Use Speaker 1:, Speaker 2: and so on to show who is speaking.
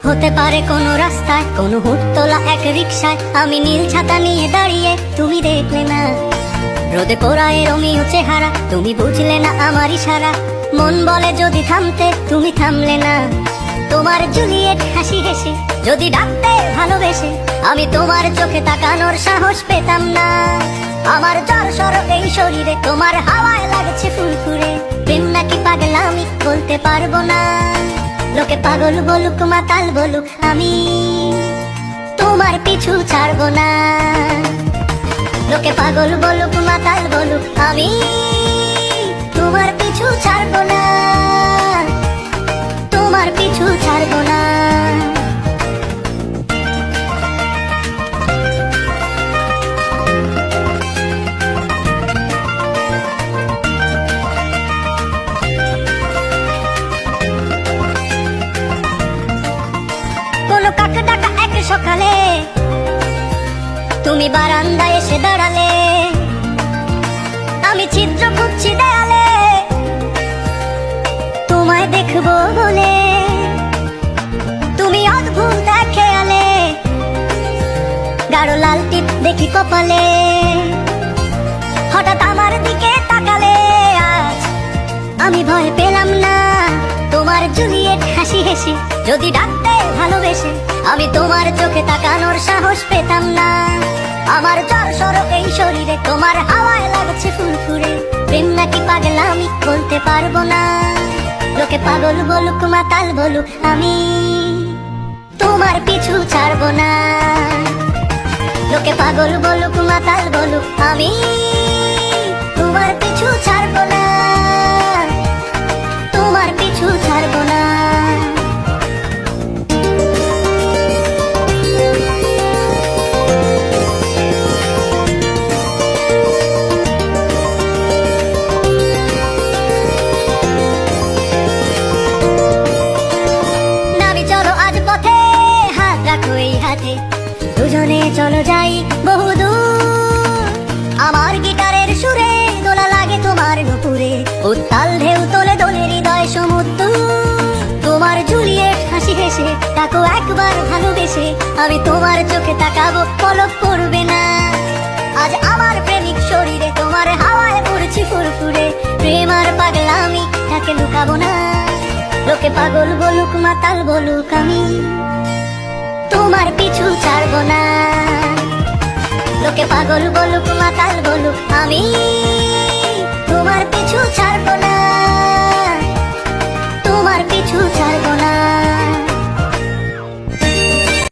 Speaker 1: হতে পারে কোনো রাস্তায়, কোনো হুটতোলা এক রিকশায় আমি নীল ছাতা নিয়ে দাঁড়িয়ে, তুমি দেখলে না। রোদে পোড়ায় রোমিও চেহারা, তুমি বুঝলে না আমার ইশারা। মন বলে যদি থামতে, তুমি থামলে না। তোমার জুলিয়েট হাসি হেসে যদি ডাকতে ভালোবেসে, আমি তোমার চোখে তাকানোর সাহস পেতাম না। আমার জ্বর সর এই শরীরে, তোমার হাওয়ায় লাগছে ফুরফুরে। প্রেম নাকি পাগলামি বলতে পারবো না। লোকে পাগল বলুক, মাতাল বলুক, আমি তোমার পিছু ছাড়বো না। লোকে পাগল বলুক, মাতাল বলুক, আমি তোমার পিছু ছাড়বো না। তোমার পিছু ছাড়বো না। কোনো কাক ডাকা এক সকালে তুমি বারান্দায় এসে দাঁড়ালে। আমি ছিদ্র খুঁজছি দেয়ালে তোমায় দেখবো বলে। তুমি অদ্ভুত এক খেয়ালে, গাঢ় লাল টিপ দেখি কপালে। হঠাৎ আমার দিকে তাকালে, আজ আমি ভয় পেলাম না। তোমার জুলিয়েট হাসি হেসে যদি ডাকতে ভালোবেসে, আমি তোমার চোখে তাকানোর সাহস পেতাম না। আমার জ্বর সর এই শরীরে, তোমার হাওয়ায় লাগছে ফুরফুরে। প্রেম নাকি পাগলামি বলতে পারবো না। লোকে পাগল বলুক, মাতাল বলুক, আমি তোমার পিছু ছাড়বো না। লোকে পাগল বলুক, মাতাল বলুক, আমি তোমার পিছু ছাড়বো না। তোমার পিছু ছাড়বো না। দুজনে চলো যাই বহুদূর। আমার গিটারের সুরে দোলা লাগে তোমার নুপুরে। উত্তাল ঢেউ তোলে দোলে হৃদয় সমুদ্র। তোমার জুলিয়েট হাসি হেসে তাকো একবার ভালোবেসে, আমি তোমার চোখে তাকাবো, পলক পড়বে না। আজ আমার প্রেমিক শরীরে, তোমার হাওয়ায় পড়ছি ফুরফুরে। প্রেম আর পাগলামি তাকে লুকাবো না। লোকে পাগল বলুক, মাতাল বলুক, আমি তোমার পিছু ছাড়বো না। লোকে পাগল বলুক, মাতাল বলুক, আমি তোমার পিছু ছাড়বো না।